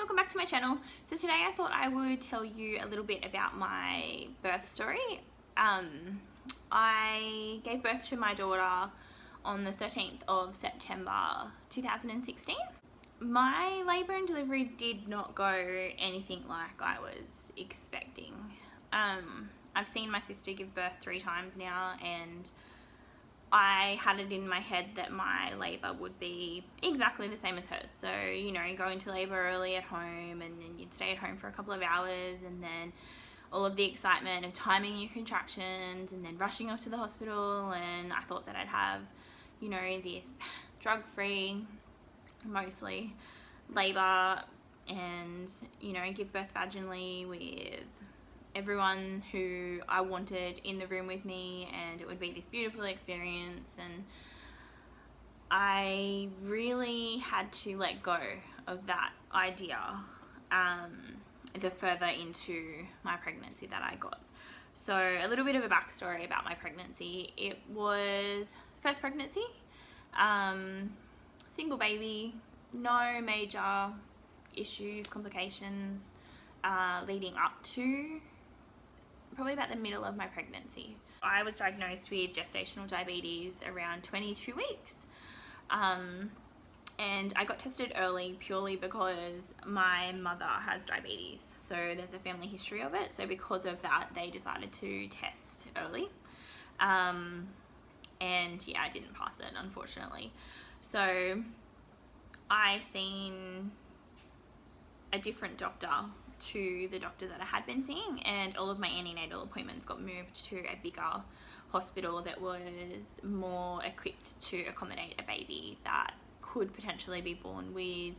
welcome back to my channel. So today I thought I would tell you a little bit about my birth story. I gave birth to my daughter on the 13th of September 2016. My labour and delivery did not go anything like I was expecting. I've seen my sister give birth 3 times now, and I had it in my head that my labour would be exactly the same as hers. So, you know, go into labour early at home, and then you'd stay at home for a couple of hours, and then all of the excitement of timing your contractions and then rushing off to the hospital. And I thought that I'd have, you know, this drug-free, mostly, labour, and, you know, give birth vaginally with everyone who I wanted in the room with me, and it would be this beautiful experience. And I really had to let go of that idea the further into my pregnancy that I got. So a little bit of a backstory about my pregnancy. It was first pregnancy, single baby, no major issues, complications leading up to probably about the middle of my pregnancy. I was diagnosed with gestational diabetes around 22 weeks. And I got tested early purely because my mother has diabetes. So there's a family history of it. So because of that, they decided to test early. And yeah, I didn't pass it, unfortunately. So I seen a different doctor to the doctor that I had been seeing, and all of my antenatal appointments got moved to a bigger hospital that was more equipped to accommodate a baby that could potentially be born with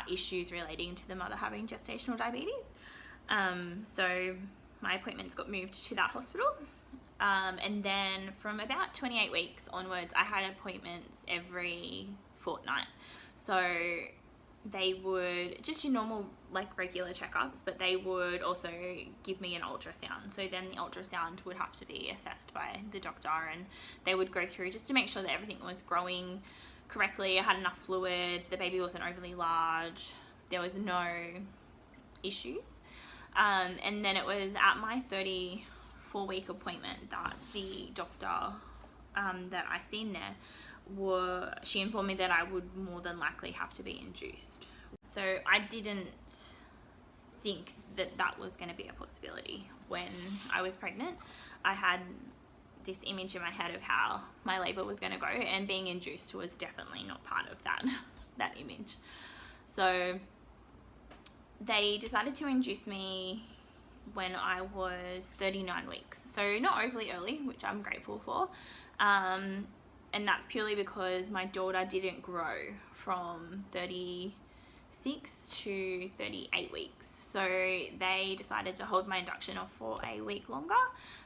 issues relating to the mother having gestational diabetes. So my appointments got moved to that hospital, and then from about 28 weeks onwards I had appointments every fortnight. So they would, just your normal like regular checkups, but they would also give me an ultrasound. So then the ultrasound would have to be assessed by the doctor, and they would go through just to make sure that everything was growing correctly. I had enough fluid, the baby wasn't overly large, there was no issues. And then it was at my 34-week appointment that the doctor that I seen there, she informed me that I would more than likely have to be induced. So I didn't think that that was going to be a possibility when I was pregnant. I had this image in my head of how my labour was going to go, and being induced was definitely not part of that image. So they decided to induce me when I was 39 weeks. So not overly early, which I'm grateful for. And that's purely because my daughter didn't grow from 36 to 38 weeks. So they decided to hold my induction off for a week longer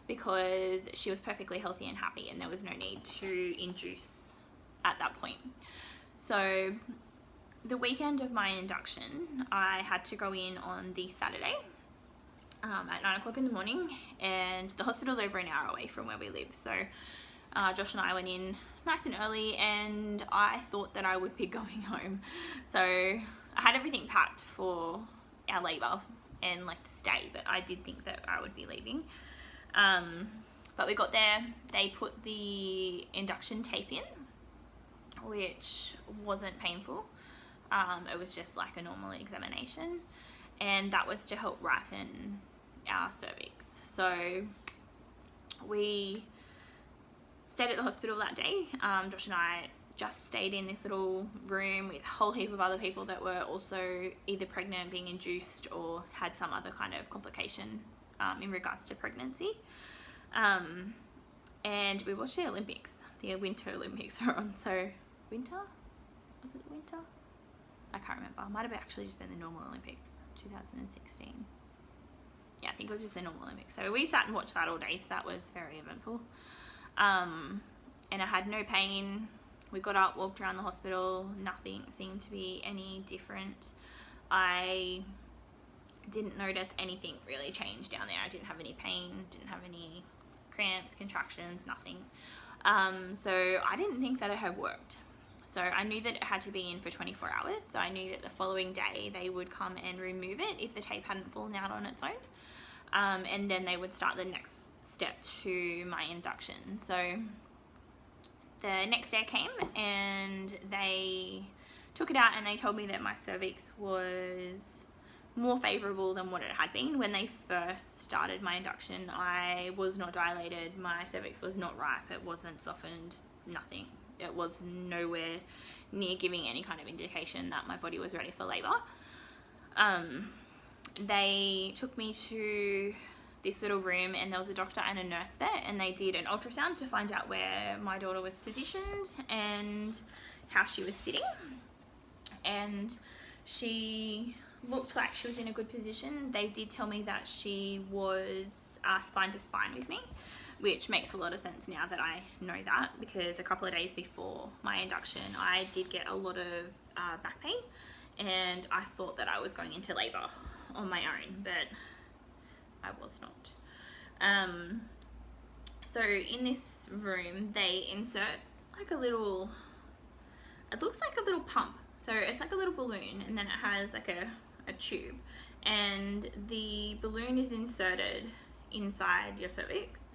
because she was perfectly healthy and happy, and there was no need to induce at that point. So the weekend of my induction, I had to go in on the Saturday at 9 o'clock in the morning, and the hospital's over an hour away from where we live. So Josh and I went in nice and early, and I thought that I would be going home. So I had everything packed for our labour and like to stay, but I did think that I would be leaving. But we got there, they put the induction tape in, which wasn't painful. It was just like a normal examination, and that was to help ripen our cervix. So we stayed at the hospital that day. Josh and I just stayed in this little room with a whole heap of other people that were also either pregnant, being induced, or had some other kind of complication in regards to pregnancy. And we watched the Olympics. The Winter Olympics were on. So winter? Was it winter? I can't remember. It might have actually just been the normal Olympics, 2016. Yeah, I think it was just the normal Olympics. So we sat and watched that all day, so that was very eventful. And I had no pain. We got up, walked around the hospital, nothing seemed to be any different. I didn't notice anything really change down there. I didn't have any pain, didn't have any cramps, contractions, nothing. So I didn't think that it had worked. So I knew that it had to be in for 24 hours. So I knew that the following day they would come and remove it if the tape hadn't fallen out on its own. And then they would start the next step to my induction. So the next day came and they took it out and they told me that my cervix was more favourable than what it had been. When they first started my induction, I was not dilated, my cervix was not ripe, it wasn't softened, nothing. It was nowhere near giving any kind of indication that my body was ready for labour. They took me to this little room and there was a doctor and a nurse there, and they did an ultrasound to find out where my daughter was positioned and how she was sitting. And she looked like she was in a good position. They did tell me that she was spine to spine with me, which makes a lot of sense now that I know that, because a couple of days before my induction I did get a lot of back pain and I thought that I was going into labour on my own, but I was not. So in this room they insert like a little, it looks like a little pump. So it's like a little balloon and then it has like a tube, and the balloon is inserted inside your cervix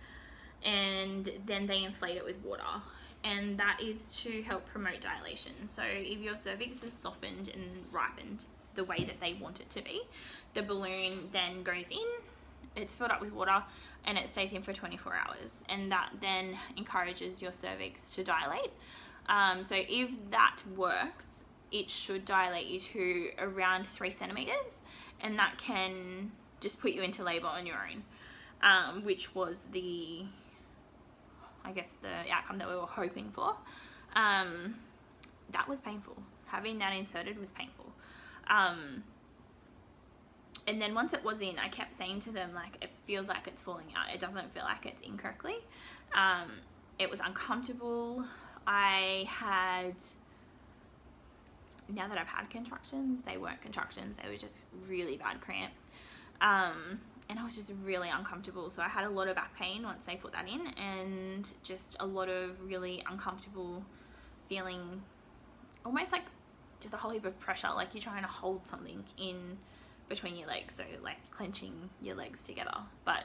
and then they inflate it with water, and that is to help promote dilation. So if your cervix is softened and ripened the way that they want it to be, the balloon then goes in, it's filled up with water and it stays in for 24 hours, and that then encourages your cervix to dilate. So if that works, it should dilate you to around 3 centimeters, and that can just put you into labor on your own, which was the, I guess, the outcome that we were hoping for. That was painful. Having that inserted was painful. And then once it was in, I kept saying to them, like, it feels like it's falling out. It doesn't feel like it's in correctly. It was uncomfortable. I had, now that I've had contractions, they weren't contractions, they were just really bad cramps. And I was just really uncomfortable. So I had a lot of back pain once they put that in, and just a lot of really uncomfortable feeling, almost like just a whole heap of pressure, like you're trying to hold something in between your legs, so like clenching your legs together, but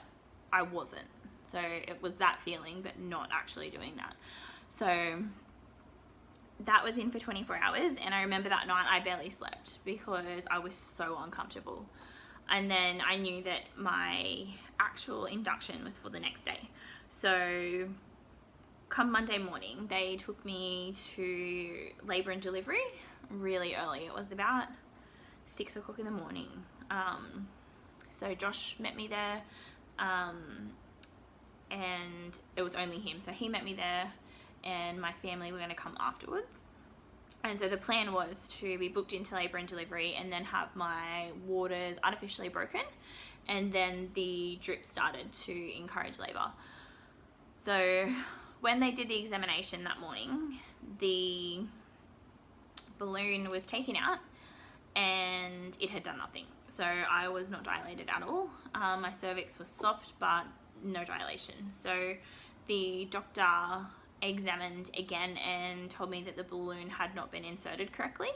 I wasn't. So it was that feeling, but not actually doing that. So that was in for 24 hours, and I remember that night I barely slept because I was so uncomfortable. And then I knew that my actual induction was for the next day. So come Monday morning, they took me to labour and delivery really early. It was about 6 o'clock in the morning. So Josh met me there, and it was only him. So he met me there, and my family were going to come afterwards. And so the plan was to be booked into labour and delivery and then have my waters artificially broken, and then the drip started to encourage labour. So when they did the examination that morning, the balloon was taken out and it had done nothing. So I was not dilated at all. My cervix was soft but no dilation. So the doctor examined again and told me that the balloon had not been inserted correctly,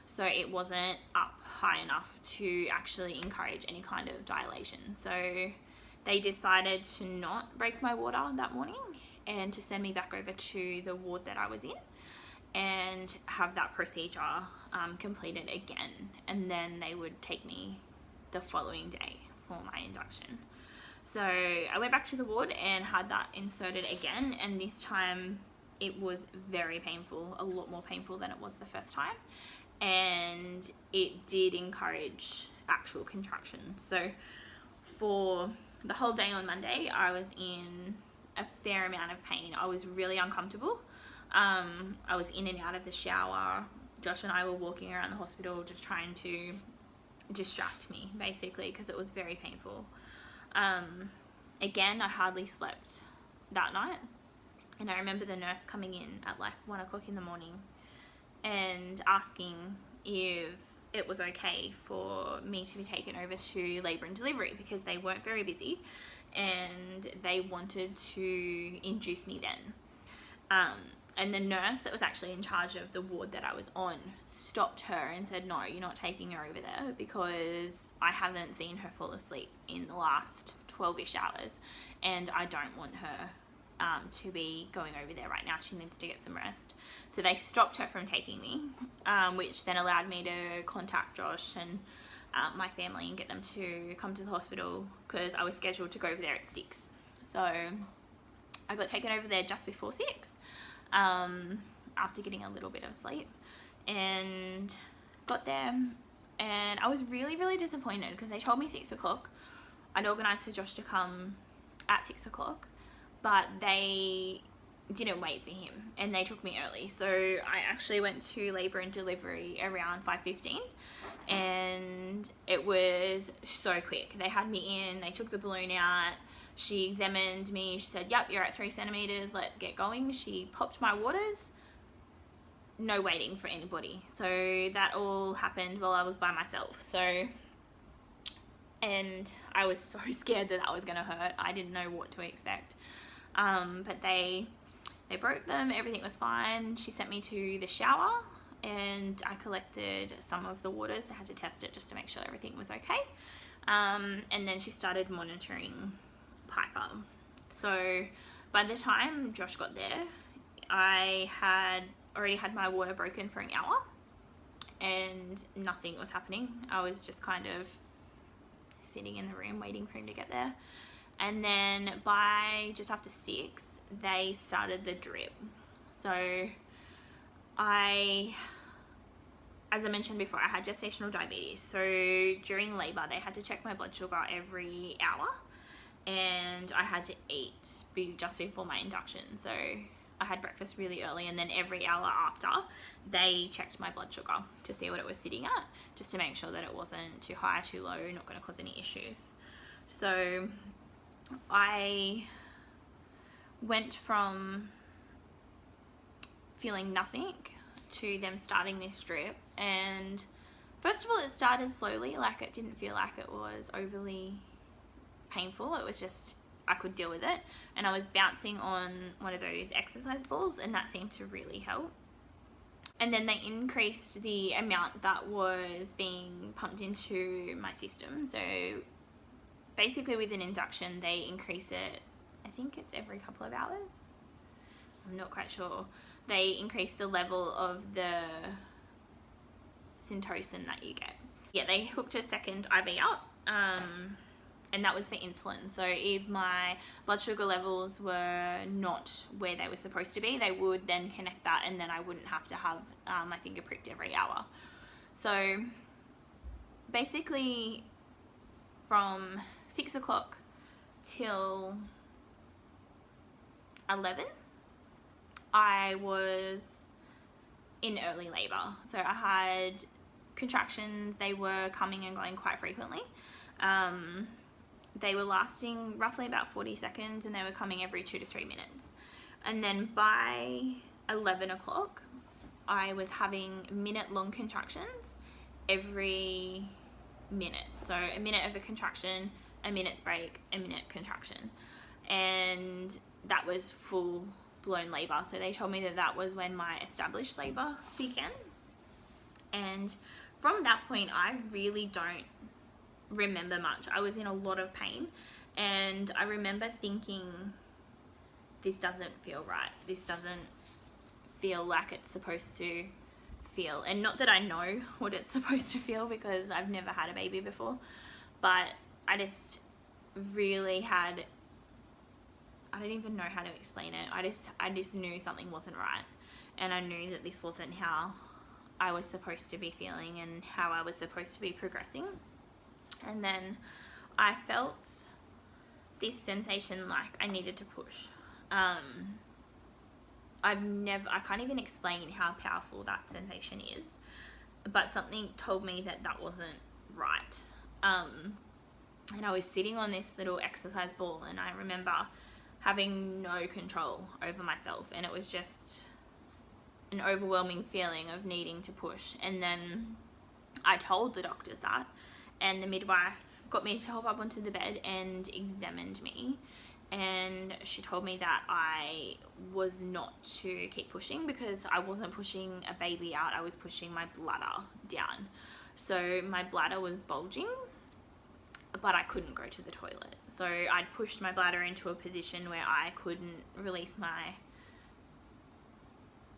so it wasn't up high enough to actually encourage any kind of dilation. So they decided to not break my water that morning and to send me back over to the ward that I was in and have that procedure completed again, and then they would take me the following day for my induction. So I went back to the ward and had that inserted again, and this time it was very painful, a lot more painful than it was the first time, and it did encourage actual contractions. So for the whole day on Monday, I was in a fair amount of pain. I was really uncomfortable. I was in and out of the shower. Josh and I were walking around the hospital just trying to distract me, basically, because it was very painful. Again, I hardly slept that night, and I remember the nurse coming in at like 1 o'clock in the morning and asking if it was okay for me to be taken over to labour and delivery, because they weren't very busy and they wanted to induce me then. And the nurse that was actually in charge of the ward that I was on stopped her and said, no, you're not taking her over there, because I haven't seen her fall asleep in the last 12-ish hours, and I don't want her to be going over there right now. She needs to get some rest. So they stopped her from taking me, which then allowed me to contact Josh and my family and get them to come to the hospital, because I was scheduled to go over there at 6. So I got taken over there just before 6, after getting a little bit of sleep, and got there, and I was really, really disappointed, because they told me 6 o'clock. I'd organised for Josh to come at 6 o'clock, but they didn't wait for him, and they took me early. So I actually went to labour and delivery around 5:15, and it was so quick. They had me in, they took the balloon out, she examined me, she said, yep, you're at 3 centimetres, let's get going. She popped my waters, no waiting for anybody. So that all happened while I was by myself. So, and I was so scared that was going to hurt. I didn't know what to expect. But they broke them, everything was fine. She sent me to the shower, and I collected some of the waters. They had to test it just to make sure everything was okay. And then she started monitoring Piper. So by the time Josh got there, I had already had my water broken for an hour, and nothing was happening. I was just kind of sitting in the room waiting for him to get there. And then by just after 6, they started the drip. So as I mentioned before, I had gestational diabetes. So during labour, they had to check my blood sugar every hour, and I had to eat just before my induction. So I had breakfast really early, and then every hour after, they checked my blood sugar to see what it was sitting at, just to make sure that it wasn't too high, too low, not going to cause any issues. So I went from feeling nothing to them starting this drip, and first of all, it started slowly. Like, it didn't feel like it was overly painful. It was just, I could deal with it, and I was bouncing on one of those exercise balls, and that seemed to really help. And then they increased the amount that was being pumped into my system. So basically with an induction, they increase it, I think it's every couple of hours, I'm not quite sure. They increase the level of the syntocin that you get. Yeah, they hooked a second IV up, and that was for insulin. So if my blood sugar levels were not where they were supposed to be, they would then connect that, and then I wouldn't have to have my finger pricked every hour. So basically from 6 o'clock till 11, I was in early labour. So I had contractions. They were coming and going quite frequently. They were lasting roughly about 40 seconds, and they were coming every 2 to 3 minutes. And then by 11 o'clock, I was having minute-long contractions every minute. So a minute of a contraction, a minute's break, a minute contraction. And that was full-blown labour. So they told me that that was when my established labour began. And from that point, I really don't remember much. I was in a lot of pain, and I remember thinking, this doesn't feel right. This doesn't feel like it's supposed to feel. And not that I know what it's supposed to feel, because I've never had a baby before, but I just really had, I don't even know how to explain it. I just knew something wasn't right, and I knew that this wasn't how I was supposed to be feeling and how I was supposed to be progressing. And then I felt this sensation like I needed to push. I can't even explain how powerful that sensation is, but something told me that that wasn't right. And I was sitting on this little exercise ball, and I remember having no control over myself, and it was just an overwhelming feeling of needing to push. And then I told the doctors that, and the midwife got me to hop up onto the bed and examined me, and she told me that I was not to keep pushing because I wasn't pushing a baby out, I was pushing my bladder down. So my bladder was bulging, but I couldn't go to the toilet. So I'd pushed my bladder into a position where I couldn't release my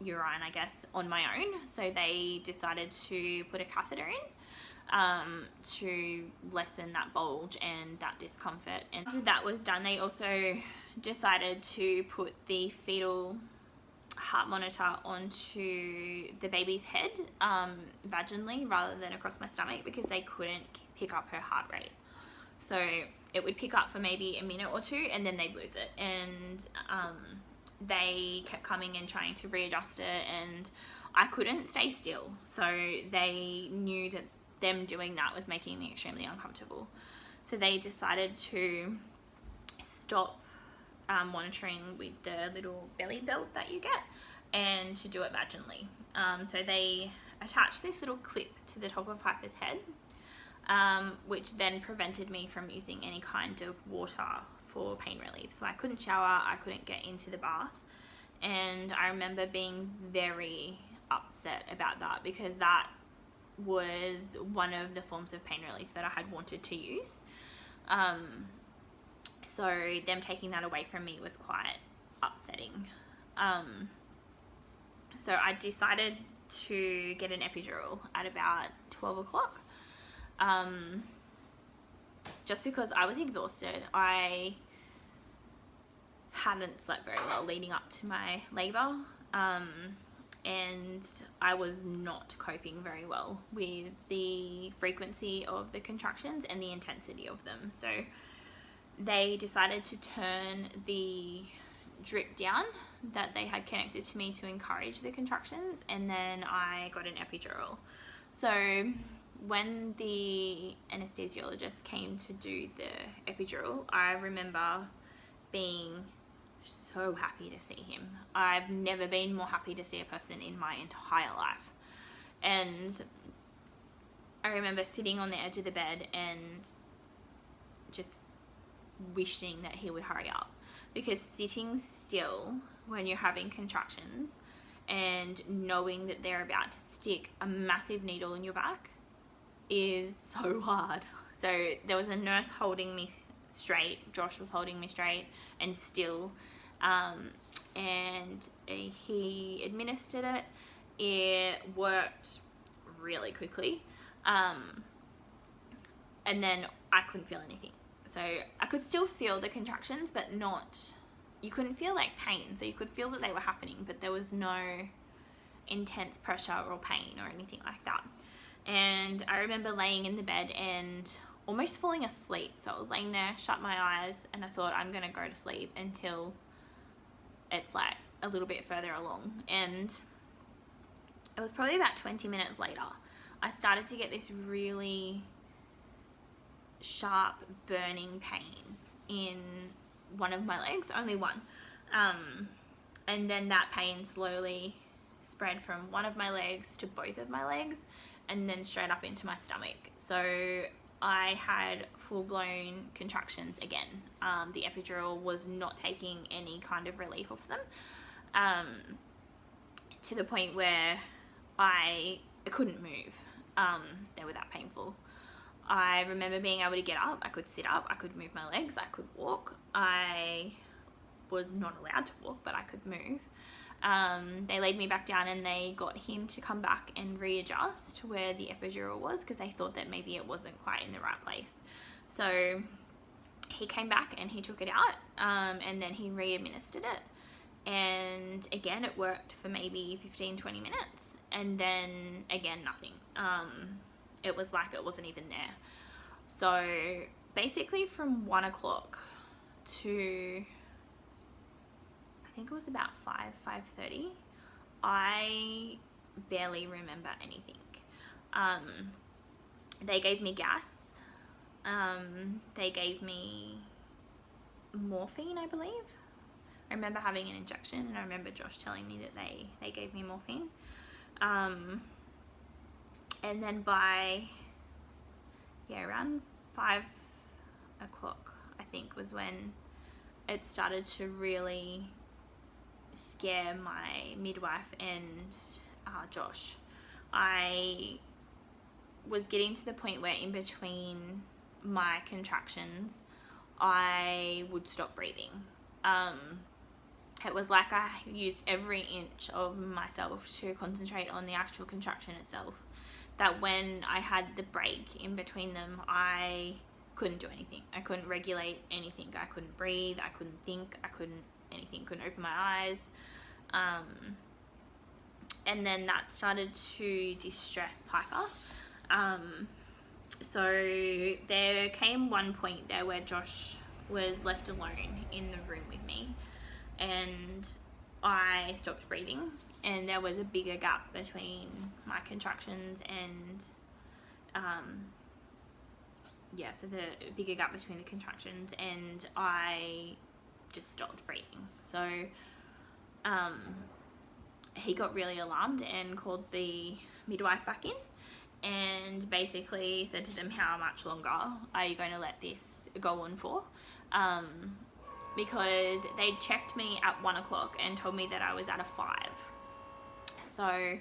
urine, I guess, on my own. So they decided to put a catheter in to lessen that bulge and that discomfort. And after that was done, they also decided to put the fetal heart monitor onto the baby's head vaginally rather than across my stomach, because they couldn't pick up her heart rate. So it would pick up for maybe a minute or two and then they'd lose it. And they kept coming and trying to readjust it, and I couldn't stay still. So they knew that them doing that was making me extremely uncomfortable. So they decided to stop monitoring with the little belly belt that you get and to do it vaginally. So they attached this little clip to the top of Piper's head, which then prevented me from using any kind of water for pain relief. So I couldn't shower, I couldn't get into the bath, and I remember being very upset about that because that was one of the forms of pain relief that I had wanted to use. So them taking that away from me was quite upsetting. So I decided to get an epidural at about 12 o'clock. Just because I was exhausted. I hadn't slept very well leading up to my labour, and I was not coping very well with the frequency of the contractions and the intensity of them. So they decided to turn the drip down that they had connected to me to encourage the contractions, and then I got an epidural. So when the anesthesiologist came to do the epidural, I remember being so happy to see him. I've never been more happy to see a person in my entire life. And I remember sitting on the edge of the bed and just wishing that he would hurry up, because sitting still when you're having contractions and knowing that they're about to stick a massive needle in your back is so hard. So there was a nurse holding me straight, Josh was holding me straight and still, and he administered it. It worked really quickly, and then I couldn't feel anything. So I could still feel the contractions, but not, you couldn't feel like pain. So you could feel that they were happening, but there was no intense pressure or pain or anything like that. And I remember laying in the bed and almost falling asleep. So I was laying there, shut my eyes, and I thought I'm gonna go to sleep until it's like a little bit further along. And it was probably about 20 minutes later, I started to get this really sharp burning pain in one of my legs, only one. And then that pain slowly spread from one of my legs to both of my legs, and then straight up into my stomach. So I had full-blown contractions again. The epidural was not taking any kind of relief off them, to the point where I couldn't move. They were that painful. I remember being able to get up, I could sit up, I could move my legs, I could walk. I was not allowed to walk, but I could move. They laid me back down and they got him to come back and readjust where the epidural was, because they thought that maybe it wasn't quite in the right place. So he came back and he took it out, and then he re-administered it. And again, it worked for maybe 15-20 minutes, and then again, nothing. It was like it wasn't even there. So basically from 1 o'clock to, I think it was about 5:30, I barely remember anything. They gave me gas. They gave me morphine, I believe. I remember having an injection, and I remember Josh telling me that they gave me morphine. And then by, around 5 o'clock, I think, was when it started to really scare my midwife and Josh. I was getting to the point where in between my contractions, I would stop breathing. It was like I used every inch of myself to concentrate on the actual contraction itself. That when I had the break in between them, I couldn't do anything. I couldn't regulate anything. I couldn't breathe. I couldn't think. Couldn't open my eyes. And then that started to distress Piper. So there came one point there where Josh was left alone in the room with me, and I stopped breathing, and there was a bigger gap between my contractions and so the bigger gap between the contractions, and I just stopped breathing. So he got really alarmed and called the midwife back in and basically said to them, how much longer are you going to let this go on for? Because they checked me at 1 o'clock and told me that I was at a 5. So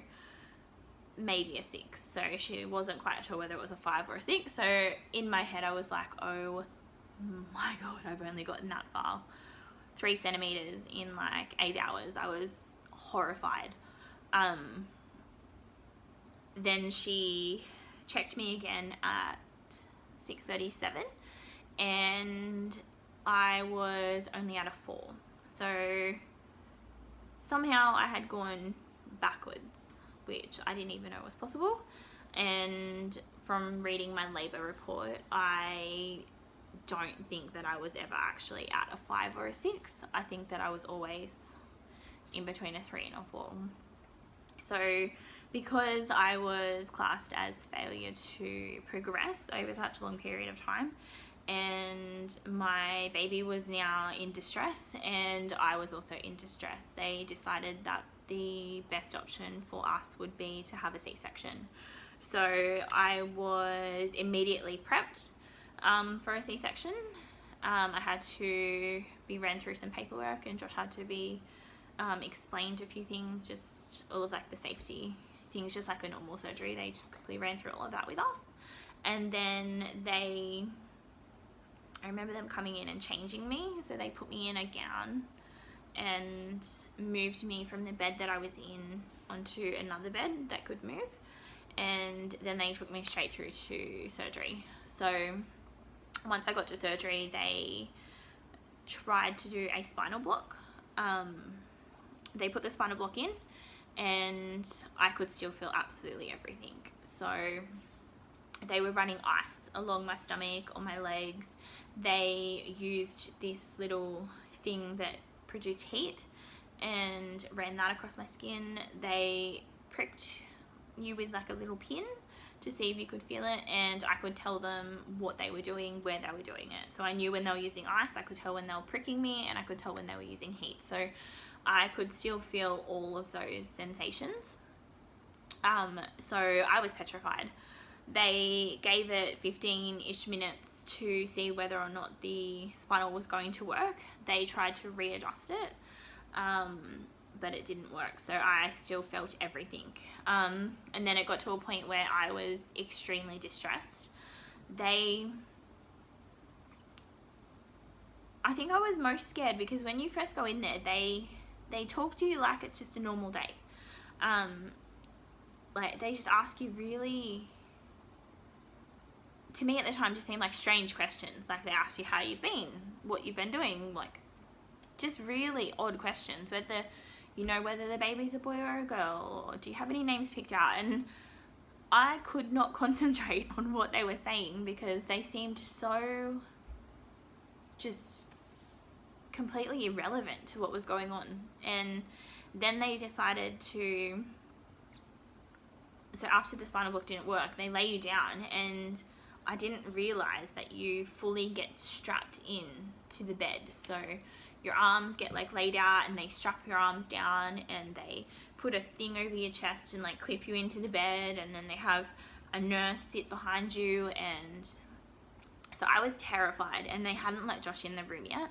maybe a 6. So she wasn't quite sure whether it was a 5 or a 6. So in my head I was like, oh my God, I've only gotten that far. 3 centimeters in like 8 hours. I was horrified. Then she checked me again at 6:37 and I was only at a 4. So somehow I had gone backwards, which I didn't even know was possible. And from reading my labour report, I don't think that I was ever actually at a 5 or a 6. I think that I was always in between a 3 and a 4. So because I was classed as failure to progress over such a long period of time, and my baby was now in distress and I was also in distress, they decided that the best option for us would be to have a C-section. So I was immediately prepped for a C-section. I had to be ran through some paperwork, and Josh had to be explained a few things, just all of like the safety things, just like a normal surgery. They just quickly ran through all of that with us, and then I remember them coming in and changing me. So they put me in a gown and moved me from the bed that I was in onto another bed that could move, and then they took me straight through to surgery. So once I got to surgery, they tried to do a spinal block. They put the spinal block in and I could still feel absolutely everything. So they were running ice along my stomach, on my legs. They used this little thing that produced heat and ran that across my skin. They pricked you with like a little pin to see if you could feel it, and I could tell them what they were doing, where they were doing it. So I knew when they were using ice, I could tell when they were pricking me, and I could tell when they were using heat. So I could still feel all of those sensations. So I was petrified. They gave it 15-ish minutes to see whether or not the spinal was going to work. They tried to readjust it, but it didn't work. So I still felt everything. And then it got to a point where I was extremely distressed. I think I was most scared because when you first go in there, they talk to you like it's just a normal day. Like they just ask you really, to me at the time, just seemed like strange questions. Like they ask you how you've been, what you've been doing, like just really odd questions. Whether the baby's a boy or a girl, or do you have any names picked out? And I could not concentrate on what they were saying because they seemed so just completely irrelevant to what was going on. And then they decided to, so after the spinal block didn't work, they lay you down, and I didn't realize that you fully get strapped in to the bed. So your arms get like laid out and they strap your arms down, and they put a thing over your chest and like clip you into the bed, and then they have a nurse sit behind you. And so I was terrified, and they hadn't let Josh in the room yet.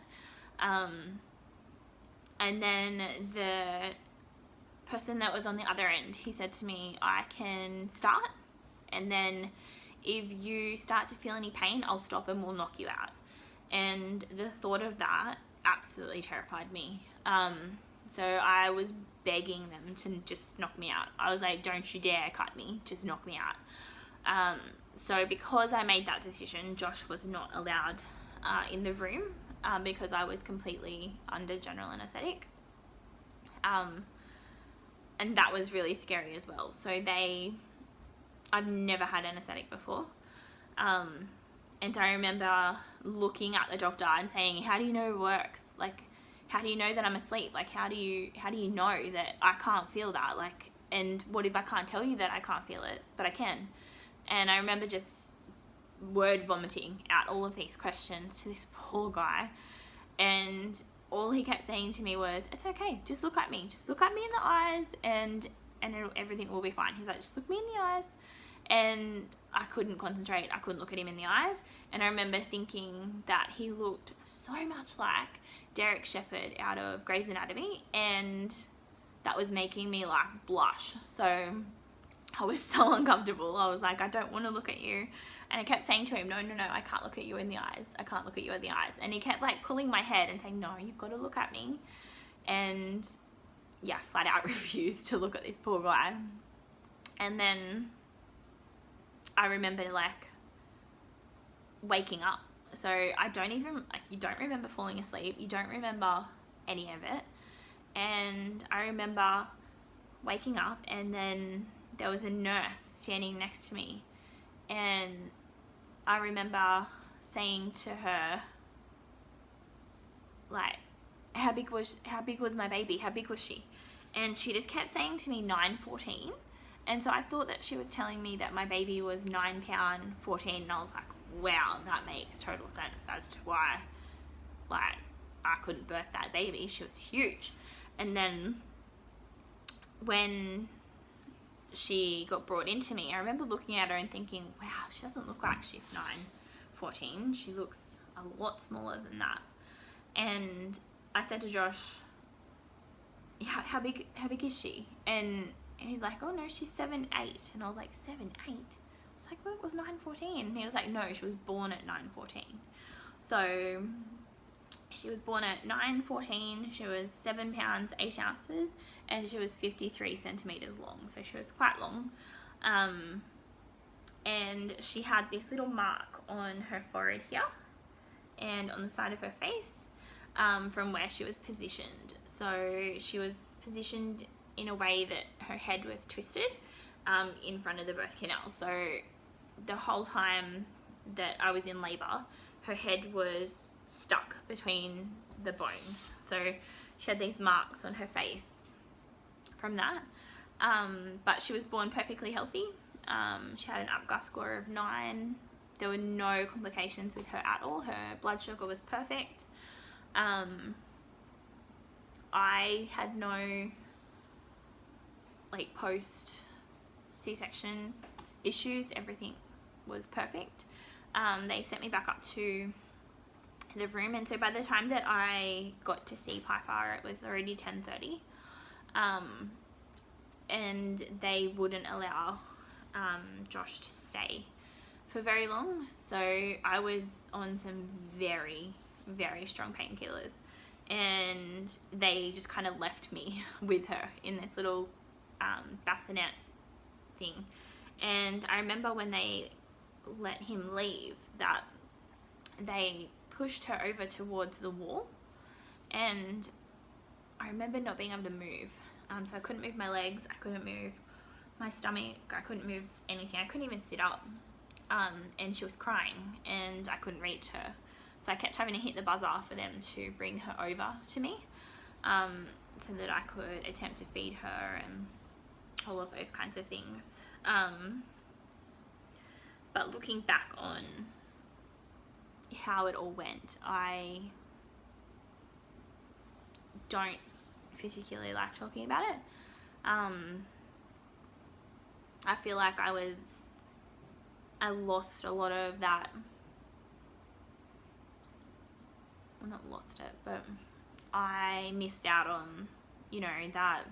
And then the person that was on the other end, he said to me, I can start, and then if you start to feel any pain, I'll stop and we'll knock you out. And the thought of that absolutely terrified me. So I was begging them to just knock me out. I was like, don't you dare cut me, just knock me out. So because I made that decision, Josh was not allowed in the room because I was completely under general anaesthetic. And that was really scary as well. So I've never had anaesthetic before. And I remember looking at the doctor and saying, how do you know it works? Like, how do you know that I'm asleep? Like, how do you know that I can't feel that? Like, and what if I can't tell you that I can't feel it, but I can? And I remember just word vomiting out all of these questions to this poor guy. And all he kept saying to me was, it's okay, just look at me. Just look at me in the eyes and everything will be fine. He's like, just look me in the eyes. And I couldn't concentrate. I couldn't look at him in the eyes. And I remember thinking that he looked so much like Derek Shepherd out of Grey's Anatomy, and that was making me like blush. So I was so uncomfortable. I was like, I don't want to look at you. And I kept saying to him, no, I can't look at you in the eyes. I can't look at you in the eyes. And he kept like pulling my head and saying, no, you've got to look at me. And yeah, flat out refused to look at this poor guy. And then I remember like waking up. So I don't even, like, you don't remember falling asleep. You don't remember any of it. And I remember waking up, and then there was a nurse standing next to me. And I remember saying to her, like, how big was my baby? How big was she? And she just kept saying to me 9'14". And so I thought that she was telling me that my baby was 9 pound 14, and I was like, wow, that makes total sense as to why, like, I couldn't birth that baby. She was huge. And then when she got brought into me, I remember looking at her and thinking, wow, she doesn't look like she's 9'14". She looks a lot smaller than that. And I said to Josh, how big is she? And he's like, oh no, she's 7'8". And I was like, 7'8"? I was like, well, it was 9'14". And he was like, no, she was born at 9'14". So she was born at 9'14". She was 7 pounds 8 ounces, and she was 53 centimeters long. So she was quite long. And she had this little mark on her forehead here and on the side of her face from where she was positioned. So she was positioned in a way that her head was twisted in front of the birth canal. So the whole time that I was in labour, her head was stuck between the bones. So she had these marks on her face from that. But she was born perfectly healthy. She had an APGAR score of 9. There were no complications with her at all. Her blood sugar was perfect. I had no like post C-section issues. Everything was perfect. They sent me back up to the room, and so by the time that I got to see Piper, it was already 10:30. And they wouldn't allow Josh to stay for very long. So I was on some very, very strong painkillers, and they just kind of left me with her in this little bassinet thing. And I remember when they let him leave that they pushed her over towards the wall, and I remember not being able to move. So I couldn't move my legs, I couldn't move my stomach, I couldn't move anything, I couldn't even sit up. And she was crying and I couldn't reach her. So I kept having to hit the buzzer for them to bring her over to me, so that I could attempt to feed her and all of those kinds of things. But looking back on how it all went, I don't particularly like talking about it. I feel like I lost a lot of that, well, not lost it, but I missed out on, you know, that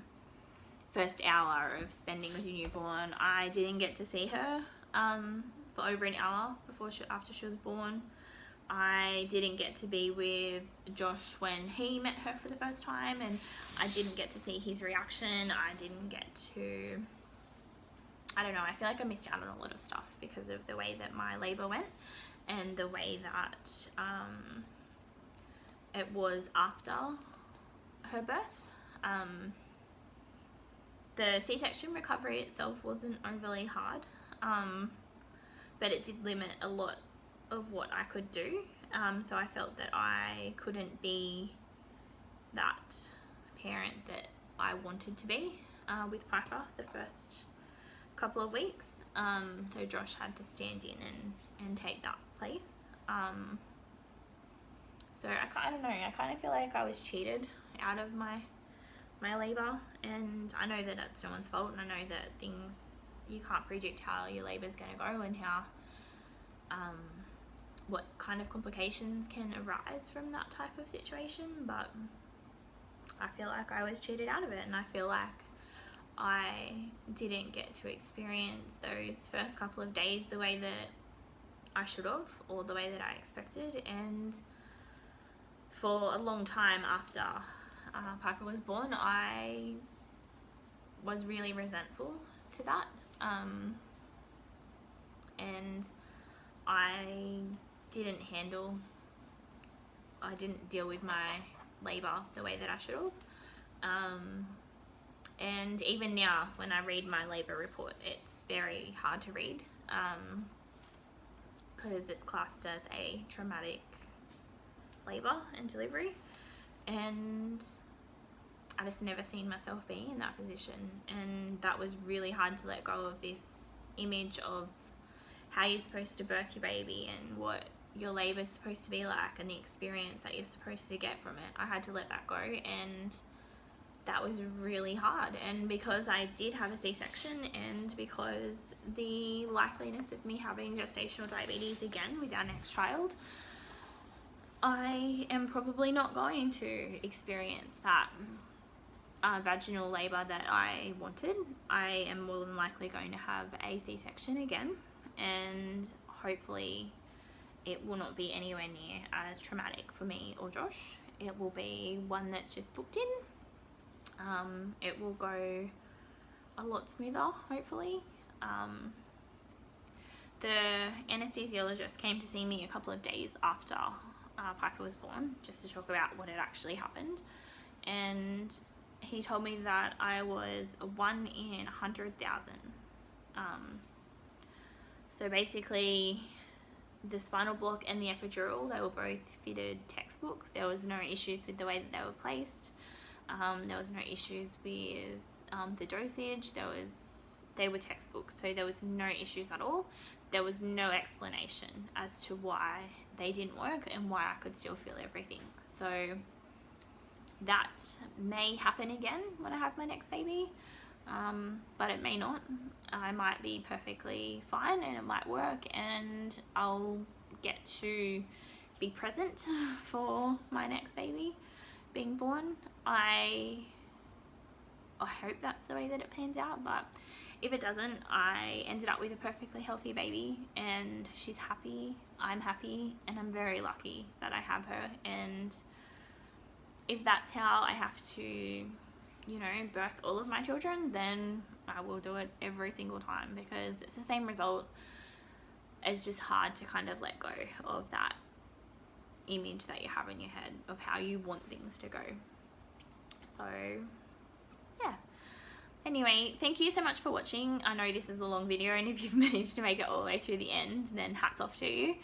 first hour of spending with your newborn. I didn't get to see her for over an hour after she was born. I didn't get to be with Josh when he met her for the first time, and I didn't get to see his reaction. I didn't get to, I don't know, I feel like I missed out on a lot of stuff because of the way that my labour went and the way that it was after her birth. The C-section recovery itself wasn't overly hard, but it did limit a lot of what I could do. So I felt that I couldn't be that parent that I wanted to be with Piper the first couple of weeks. So Josh had to stand in and take that place. So I don't know, I kind of feel like I was cheated out of my labour, and I know that it's no one's fault, and I know that things, you can't predict how your labour is going to go and how what kind of complications can arise from that type of situation, but I feel like I was cheated out of it, and I feel like I didn't get to experience those first couple of days the way that I should have, or the way that I expected. And for a long time after Piper was born, I was really resentful to that, and I didn't deal with my labour the way that I should have. And even now, when I read my labour report, it's very hard to read because it's classed as a traumatic labour and delivery, and I just never seen myself being in that position. And that was really hard to let go of, this image of how you're supposed to birth your baby and what your labour is supposed to be like and the experience that you're supposed to get from it. I had to let that go, and that was really hard. And because I did have a C-section, and because the likeliness of me having gestational diabetes again with our next child, I am probably not going to experience that vaginal labour that I wanted. I am more than likely going to have a C-section again, and hopefully it will not be anywhere near as traumatic for me or Josh. It will be one that's just booked in. It will go a lot smoother, hopefully. The anesthesiologist came to see me a couple of days after Piper was born, just to talk about what had actually happened, and he told me that I was a 1 in 100,000. So basically, the spinal block and the epidural, they were both fitted textbook. There was no issues with the way that they were placed. There was no issues with the dosage. They were textbook, so there was no issues at all. There was no explanation as to why they didn't work and why I could still feel everything. So that may happen again when I have my next baby, but it may not. I might be perfectly fine and it might work, and I'll get to be present for my next baby being born. I hope that's the way that it pans out, but if it doesn't, I ended up with a perfectly healthy baby, and she's happy, I'm happy, and I'm very lucky that I have her. And if that's how I have to, you know, birth all of my children, then I will do it every single time, because it's the same result. It's just hard to kind of let go of that image that you have in your head of how you want things to go. So yeah, anyway, thank you so much for watching. I know this is a long video, and if you've managed to make it all the way through the end, then hats off to you.